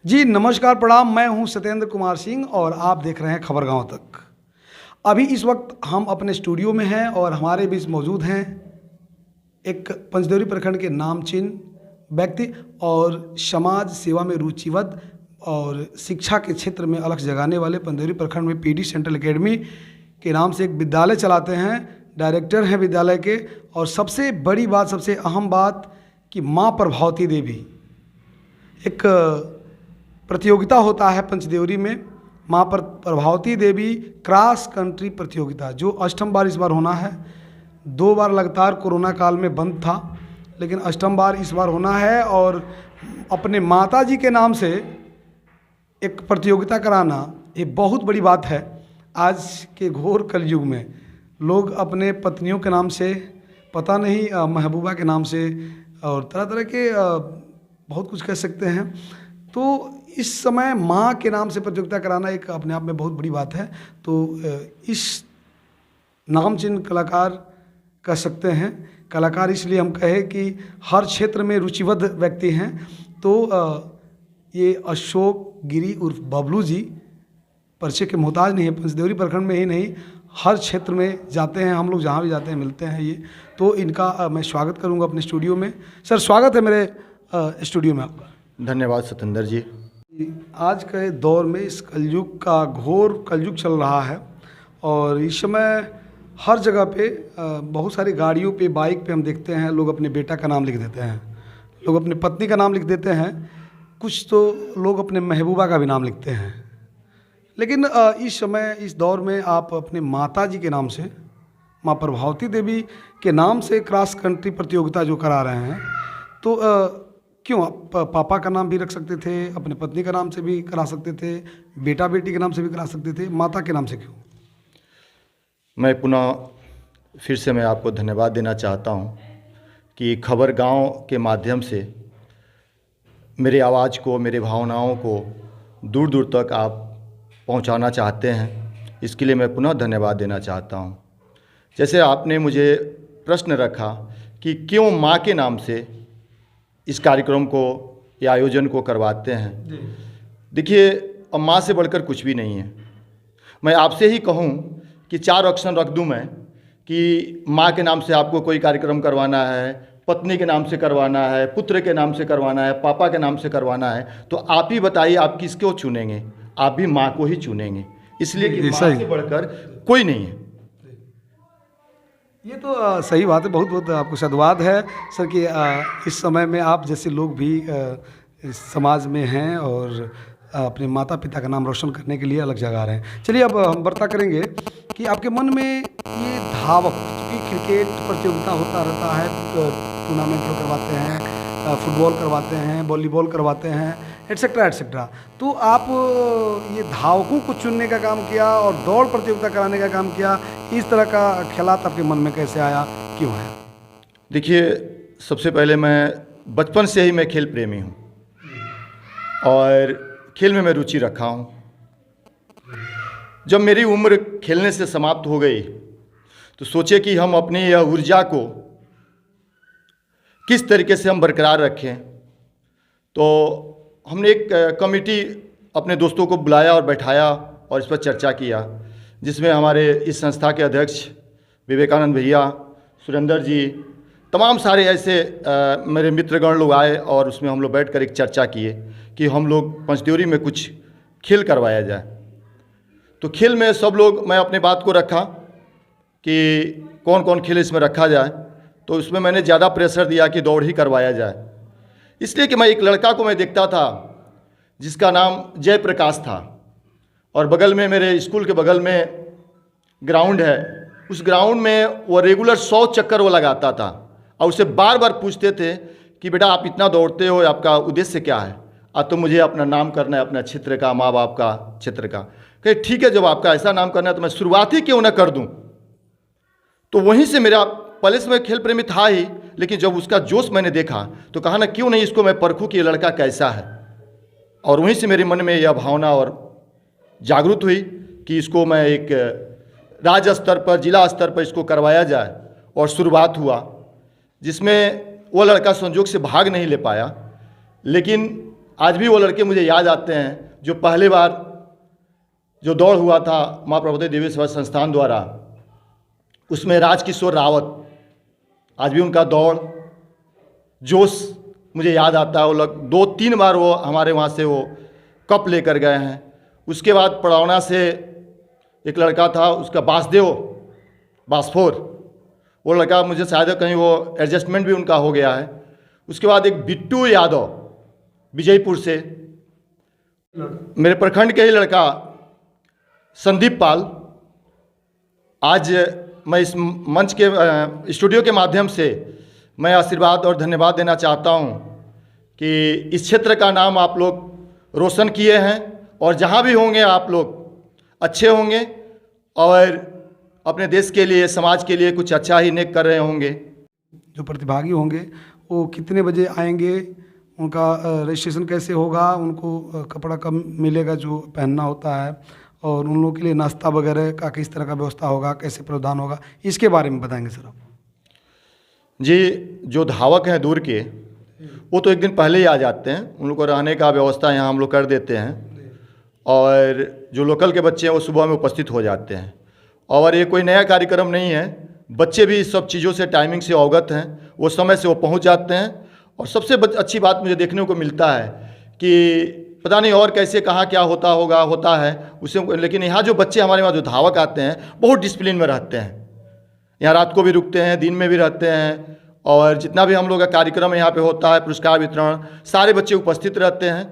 जी नमस्कार प्रणाम। मैं हूं सत्येंद्र कुमार सिंह और आप देख रहे हैं खबर गांव तक। अभी इस वक्त हम अपने स्टूडियो में हैं और हमारे बीच मौजूद हैं एक पंचदेवरी प्रखंड के नामचीन व्यक्ति और समाज सेवा में रुचिवत और शिक्षा के क्षेत्र में अलग जगाने वाले पंचदेवरी प्रखंड में पीडी सेंट्रल एकेडमी के नाम से एक विद्यालय चलाते हैं। डायरेक्टर हैं विद्यालय के। और सबसे बड़ी बात, सबसे अहम बात कि माँ प्रभावती देवी, एक प्रतियोगिता होता है पंचदेवरी में, माँ प्रभावती देवी क्रॉस कंट्री प्रतियोगिता, जो अष्टम बार इस बार होना है। 2 बार लगातार कोरोना काल में बंद था, लेकिन अष्टम बार इस बार होना है। और अपने माता जी के नाम से एक प्रतियोगिता कराना ये बहुत बड़ी बात है। आज के घोर कलयुग में लोग अपने पत्नियों के नाम से, पता नहीं महबूबा के नाम से और तरह तरह के बहुत कुछ कह सकते हैं, तो इस समय माँ के नाम से प्रतियोगिता कराना एक अपने आप में बहुत बड़ी बात है। तो इस नामचीन कलाकार कह सकते हैं, कलाकार इसलिए हम कहें कि हर क्षेत्र में रुचिबद्ध व्यक्ति हैं। तो ये अशोक गिरी उर्फ बबलू जी परिचय के मोहताज नहीं है। पंचदेवरी प्रखंड में ही नहीं, हर क्षेत्र में जाते हैं हम लोग, जहाँ भी जाते हैं मिलते हैं ये। तो इनका मैं स्वागत करूँगा अपने स्टूडियो में। सर स्वागत है मेरे स्टूडियो में आपका। धन्यवाद सत्येंद्र जी। आज के दौर में इस कलयुग का घोर कलयुग चल रहा है और इस समय हर जगह पे बहुत सारी गाड़ियों पे, बाइक पे हम देखते हैं लोग अपने बेटा का नाम लिख देते हैं, लोग अपने पत्नी का नाम लिख देते हैं, कुछ तो लोग अपने महबूबा का भी नाम लिखते हैं। लेकिन इस समय इस दौर में आप अपने माता जी के नाम से, माँ प्रभावती देवी के नाम से क्रॉस कंट्री प्रतियोगिता जो करा रहे हैं, तो क्यों आप पापा का नाम भी रख सकते थे, अपने पत्नी का नाम से भी करा सकते थे, बेटा बेटी के नाम से भी करा सकते थे, माता के नाम से क्यों? मैं पुनः फिर से मैं आपको धन्यवाद देना चाहता हूं कि खबर गांव के माध्यम से मेरी आवाज़ को, मेरी भावनाओं को दूर दूर तक आप पहुंचाना चाहते हैं। इसके लिए मैं पुनः धन्यवाद देना चाहता हूं। जैसे आपने मुझे प्रश्न रखा कि क्यों माँ के नाम से इस कार्यक्रम को या आयोजन को करवाते हैं। देखिए, अब माँ से बढ़कर कुछ भी नहीं है। मैं आपसे ही कहूँ कि 4 ऑप्शन रख दूँ मैं कि माँ के नाम से आपको कोई कार्यक्रम करवाना है, पत्नी के नाम से करवाना है, पुत्र के नाम से करवाना है, पापा के नाम से करवाना है, तो आप ही बताइए आप किसको चुनेंगे? आप भी माँ को ही चुनेंगे, इसलिए कि माँ से बढ़कर कोई नहीं है। ये तो सही बात है। बहुत बहुत आपको साधुवाद है सर कि इस समय में आप जैसे लोग भी इस समाज में हैं और अपने माता पिता का नाम रोशन करने के लिए अलग जगह रहे हैं। चलिए अब हम वार्ता करेंगे कि आपके मन में ये धावक, क्योंकि क्रिकेट प्रतियोगिता होता रहता है, टूर्नामेंट लोग करवाते हैं, फुटबॉल करवाते हैं, वॉलीबॉल करवाते हैं, एट्सेट्रा एट्सेट्रा, तो आप ये धावकों को चुनने का काम किया और दौड़ प्रतियोगिता कराने का काम किया। इस तरह का ख्यालात आपके मन में कैसे आया, क्यों है? देखिए, सबसे पहले मैं बचपन से ही मैं खेल प्रेमी हूँ और खेल में मैं रुचि रखा हूँ। जब मेरी उम्र खेलने से समाप्त हो गई तो सोचे कि हम अपनी यह ऊर्जा को किस तरीके से हम बरकरार रखें। तो हमने एक कमेटी अपने दोस्तों को बुलाया और बैठाया और इस पर चर्चा किया, जिसमें हमारे इस संस्था के अध्यक्ष विवेकानंद भैया, सुरेंद्र जी, तमाम सारे ऐसे मेरे मित्रगण लोग आए और उसमें हम लोग बैठकर एक चर्चा किए कि हम लोग पंचदेवरी में कुछ खेल करवाया जाए। तो खेल में सब लोग, मैं अपने बात को रखा कि कौन कौन खेल इसमें रखा जाए। तो उसमें मैंने ज़्यादा प्रेशर दिया कि दौड़ ही करवाया जाए, इसलिए कि मैं एक लड़का को मैं देखता था जिसका नाम जयप्रकाश था और बगल में, मेरे स्कूल के बगल में ग्राउंड है। उस ग्राउंड में वो रेगुलर 100 चक्कर वो लगाता था और उसे बार बार पूछते थे कि बेटा आप इतना दौड़ते हो, आपका उद्देश्य क्या है? तो मुझे अपना नाम करना है, अपना क्षेत्र का, माँ बाप का, क्षेत्र का। कहे ठीक है, जब आपका ऐसा नाम करना है तो मैं शुरुआत ही क्यों ना कर दूँ। तो वहीं से मेरा, पहले से मैं खेल प्रेमी था ही, लेकिन जब उसका जोश मैंने देखा तो कहा ना क्यों नहीं इसको मैं परखूँ कि ये लड़का कैसा है। और वहीं से मेरे मन में यह भावना और जागरूक हुई कि इसको मैं एक राज्य स्तर पर, जिला स्तर पर इसको करवाया जाए। और शुरुआत हुआ, जिसमें वो लड़का संजोग से भाग नहीं ले पाया, लेकिन आज भी वो लड़के मुझे याद आते हैं जो पहली बार जो दौड़ हुआ था माँ प्रभुदेवी देवी सेवा संस्थान द्वारा, उसमें राजकिशोर रावत, आज भी उनका दौड़ जोश मुझे याद आता है। वो लोग 2-3 बार वो हमारे वहाँ से वो कप लेकर गए हैं। उसके बाद पड़ौना से एक लड़का था, उसका बासदेव बासफोर, वो लड़का मुझे शायद कहीं वो एडजस्टमेंट भी उनका हो गया है। उसके बाद एक बिट्टू यादव विजयपुर से, मेरे प्रखंड के ही लड़का संदीप पाल। आज मैं इस मंच के स्टूडियो के माध्यम से मैं आशीर्वाद और धन्यवाद देना चाहता हूं कि इस क्षेत्र का नाम आप लोग रोशन किए हैं और जहां भी होंगे आप लोग अच्छे होंगे और अपने देश के लिए, समाज के लिए कुछ अच्छा ही नेक कर रहे होंगे। जो प्रतिभागी होंगे वो कितने बजे आएंगे, उनका रजिस्ट्रेशन कैसे होगा, उनको कपड़ा कब मिलेगा जो पहनना होता है, और उन लोगों के लिए नाश्ता वगैरह का किस तरह का व्यवस्था होगा, कैसे प्रावधान होगा, इसके बारे में बताएंगे सर आप। जी, जो धावक हैं दूर के, वो तो एक दिन पहले ही आ जाते हैं। उन लोग को रहने का व्यवस्था यहाँ हम लोग कर देते हैं, और जो लोकल के बच्चे हैं वो सुबह में उपस्थित हो जाते हैं। और ये कोई नया कार्यक्रम नहीं है, बच्चे भी इस सब चीज़ों से टाइमिंग से अवगत हैं, वो समय से वो पहुँच जाते हैं। और सबसे अच्छी बात मुझे देखने को मिलता है कि पता नहीं और कैसे कहाँ क्या होता है उससे, लेकिन यहाँ जो बच्चे हमारे वहाँ जो धावक आते हैं बहुत डिसिप्लिन में रहते हैं। यहाँ रात को भी रुकते हैं, दिन में भी रहते हैं, और जितना भी हम लोग का कार्यक्रम यहाँ पे होता है, पुरस्कार वितरण, सारे बच्चे उपस्थित रहते हैं।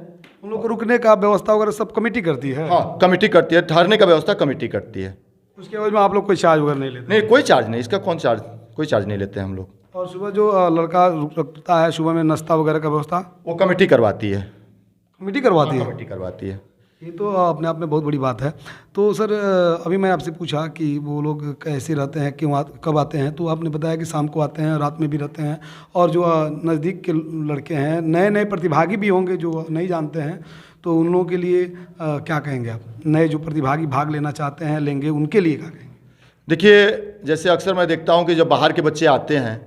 उन लोग को रुकने का व्यवस्था वगैरह सब कमेटी करती है? हाँ, कमेटी करती है, ठहरने का व्यवस्था कमेटी करती है। उसके बाद में आप लोग कोई चार्ज वगैरह नहीं लेते? नहीं, कोई चार्ज नहीं, इसका कोई चार्ज नहीं लेते हैं हम लोग। और सुबह जो लड़का रुकता है, सुबह में नाश्ता वगैरह का व्यवस्था वो कमेटी करवाती है। कमेटी करवाती है? कमेटी करवाती है। ये तो अपने आप में बहुत बड़ी बात है। तो सर अभी मैं आपसे पूछा कि वो लोग कैसे रहते हैं, क्यों कब आते हैं, तो आपने बताया कि शाम को आते हैं, रात में भी रहते हैं। और जो नज़दीक के लड़के हैं, नए नए प्रतिभागी भी होंगे जो नहीं जानते हैं, तो उन लोगों के लिए क्या कहेंगे आप? नए जो प्रतिभागी भाग लेना चाहते हैं, लेंगे, उनके लिए क्या कहेंगे? देखिए, जैसे अक्सर मैं देखता हूँ कि जब बाहर के बच्चे आते हैं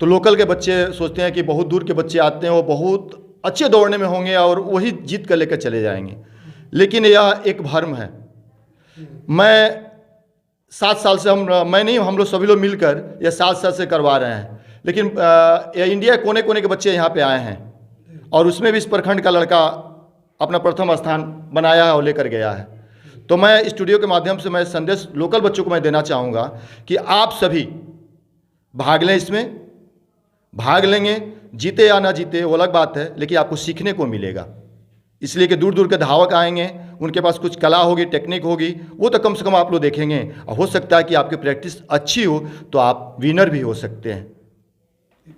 तो लोकल के बच्चे सोचते हैं कि बहुत दूर के बच्चे आते हैं, वो बहुत अच्छे दौड़ने में होंगे और वही जीत कर लेकर चले जाएंगे। लेकिन यह एक भ्रम है। मैं 7 साल से मैं नहीं, हम लोग सभी लोग मिलकर यह 7 साल से करवा रहे हैं। लेकिन इंडिया कोने कोने के बच्चे यहाँ पे आए हैं, और उसमें भी इस प्रखंड का लड़का अपना प्रथम स्थान बनाया है और लेकर गया है। तो मैं स्टूडियो के माध्यम से मैं संदेश लोकल बच्चों को मैं देना चाहूँगा कि आप सभी भाग लें, इसमें भाग लेंगे, जीते या ना जीते वो अलग बात है, लेकिन आपको सीखने को मिलेगा। इसलिए कि दूर दूर के धावक आएंगे, उनके पास कुछ कला होगी, टेक्निक होगी, वो तो कम से कम आप लोग देखेंगे, और हो सकता है कि आपकी प्रैक्टिस अच्छी हो तो आप विनर भी हो सकते हैं।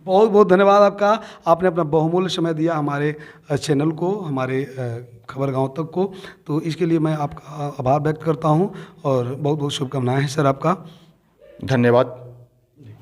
बहुत बहुत धन्यवाद आपका। आपने अपना बहुमूल्य समय दिया हमारे चैनल को, हमारे खबर गांव तक को, तो इसके लिए मैं आपका आभार व्यक्त करता हूं, और बहुत बहुत शुभकामनाएं हैं सर आपका। धन्यवाद।